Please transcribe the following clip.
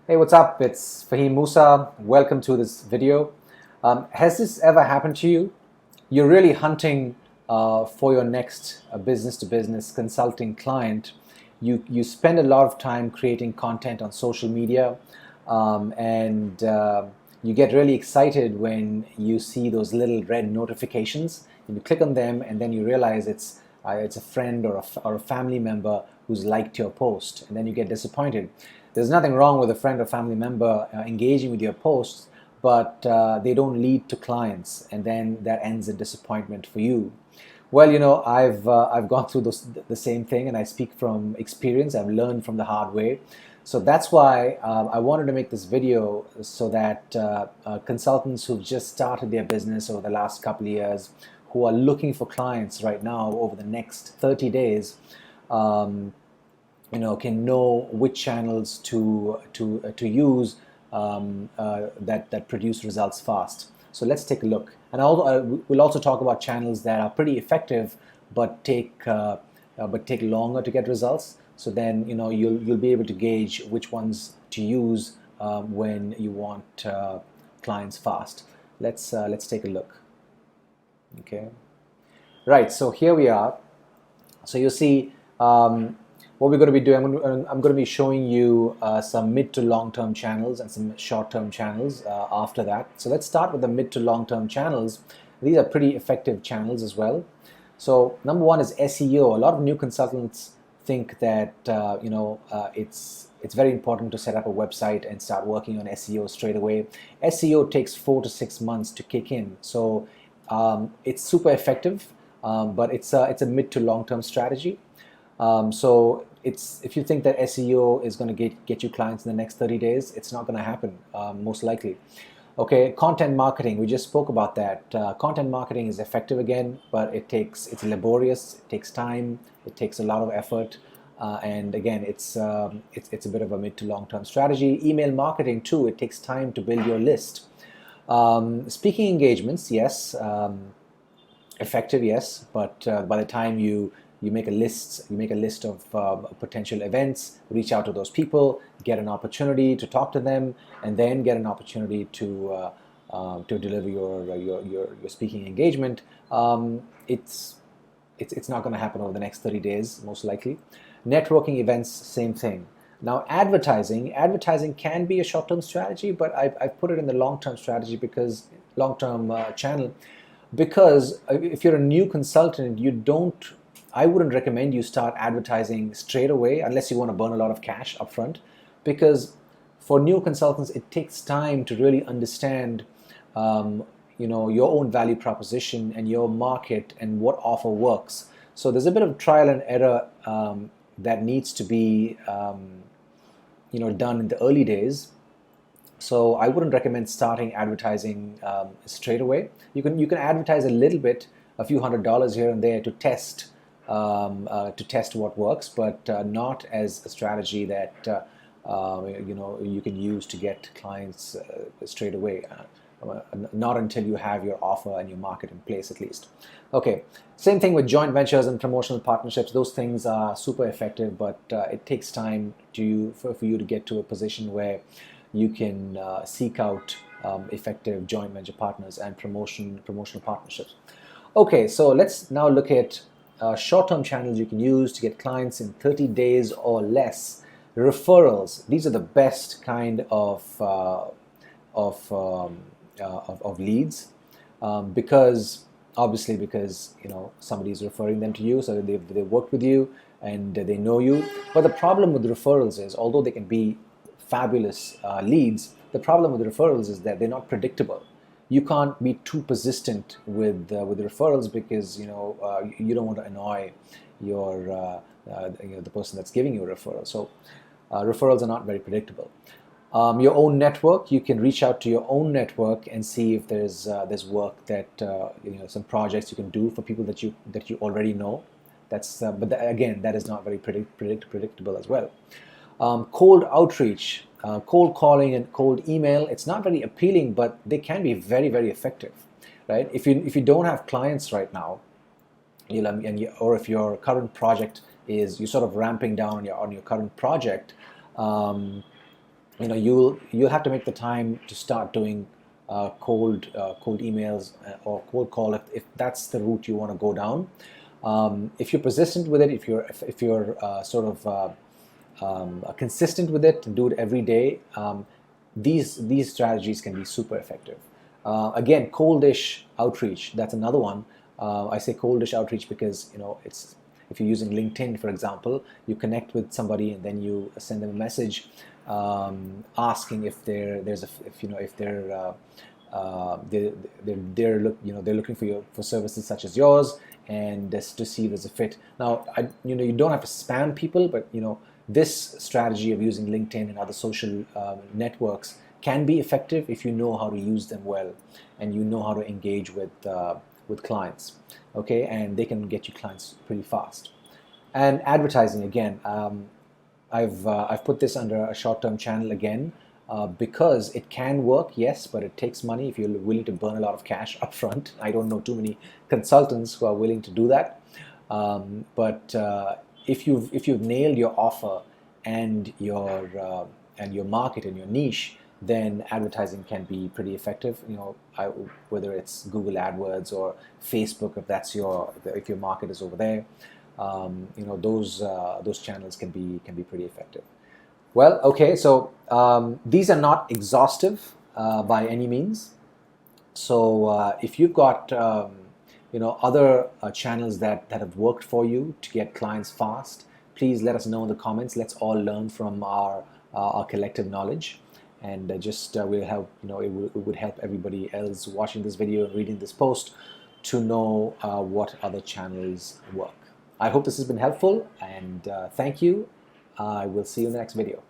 Hey, what's up? It's Faheem Moosa. Welcome to this video. Has this ever happened to you? You're really hunting for your next business-to-business consulting client. You spend a lot of time creating content on social media, and you get really excited when you see those little red notifications. And you click on them, and then you realize it's a friend or a family member who's liked your post, and then you get disappointed. There's nothing wrong with a friend or family member engaging with your posts, but they don't lead to clients, and then that ends in disappointment for you. Well, I've gone through the same thing, and I speak from experience. I've learned from the hard way. So that's why I wanted to make this video so that consultants who've just started their business over the last couple of years, who are looking for clients right now over the next 30 days, um, can know which channels to use that produce results fast. So let's take a look. And we'll also talk about channels that are pretty effective but take longer to get results. So then you'll be able to gauge which ones to use when you want clients fast. Let's take a look. Okay. Right. So here we are. So you see. What we're going to be doing, I'm going to be showing you some mid to long-term channels and some short-term channels after that. So let's start with the mid to long-term channels. These are pretty effective channels as well. So number one is SEO. A lot of new consultants think that it's very important to set up a website and start working on SEO straight away. SEO takes 4 to 6 months to kick in. So it's super effective, but it's a mid to long-term strategy. So if you think that SEO is going to get you clients in the next 30 days, it's not going to happen, most likely. Okay, content marketing, we just spoke about that. Content marketing is effective again, but it's laborious, it takes time, it takes a lot of effort, and again, it's a bit of a mid to long-term strategy. Email marketing too, it takes time to build your list. Speaking engagements, yes, effective, yes, but by the time you make a list of potential events, reach out to those people, get an opportunity to talk to them, and then get an opportunity to deliver your speaking engagement. It's not going to happen over the next 30 days, most likely. Networking events, same thing. Now, advertising can be a short-term strategy, but I've put it in the long-term strategy because long-term channel, because if you're a new consultant, I wouldn't recommend you start advertising straight away unless you want to burn a lot of cash upfront, because for new consultants, it takes time to really understand your own value proposition and your market and what offer works. So there's a bit of trial and error that needs to be done in the early days. So I wouldn't recommend starting advertising straight away. You can advertise a little bit, a few $100s here and there to test what works, but not as a strategy that you can use to get clients straight away. Not until you have your offer and your market in place, at least. Okay, same thing with joint ventures and promotional partnerships. Those things are super effective, but it takes time for you to get to a position where you can seek out effective joint venture partners and promotional partnerships. Okay, so let's now look at short-term channels you can use to get clients in 30 days or less. Referrals. These are the best kind of leads, because somebody's referring them to you, so they've worked with you and they know you. But the problem with referrals is, although they can be fabulous leads, the problem with referrals is that they're not predictable. You can't be too persistent with referrals, because you don't want to annoy the person that's giving you a referral. So referrals are not very predictable. Your own network, you can reach out to your own network and see if there's work that some projects you can do for people that you already know. Again, that is not very predictable as well. Cold outreach, cold calling and cold email, it's not very appealing, but they can be very, very effective, right? If you don't have clients right now, or if your current project is, you're sort of ramping down on your current project, you'll have to make the time to start doing cold emails or cold call if that's the route you want to go down. If you're persistent with it, if you're sort of consistent with it and do it every day, these strategies can be super effective. Again, coldish outreach, that's another one. I say coldish outreach because it's, if you're using LinkedIn, for example, you connect with somebody and then you send them a message asking if they're looking for services such as yours, and just to see if there's a fit. Now, you don't have to spam people, but this strategy of using LinkedIn and other social networks can be effective if you know how to use them well and you know how to engage with clients. Okay, and they can get you clients pretty fast. And advertising, again, I've put this under a short-term channel again because it can work, yes, but it takes money if you're willing to burn a lot of cash upfront. I don't know too many consultants who are willing to do that. But if you've nailed your offer and your market and your niche, then advertising can be pretty effective. Whether it's Google AdWords or Facebook, if your market is over there, those channels can be pretty effective. Well, okay, so these are not exhaustive by any means. So if you've got other channels that have worked for you to get clients fast, please let us know in the comments. Let's all learn from our collective knowledge, and we'll help. It would help everybody else watching this video and reading this post to know what other channels work. I hope this has been helpful, and thank you. I will see you in the next video.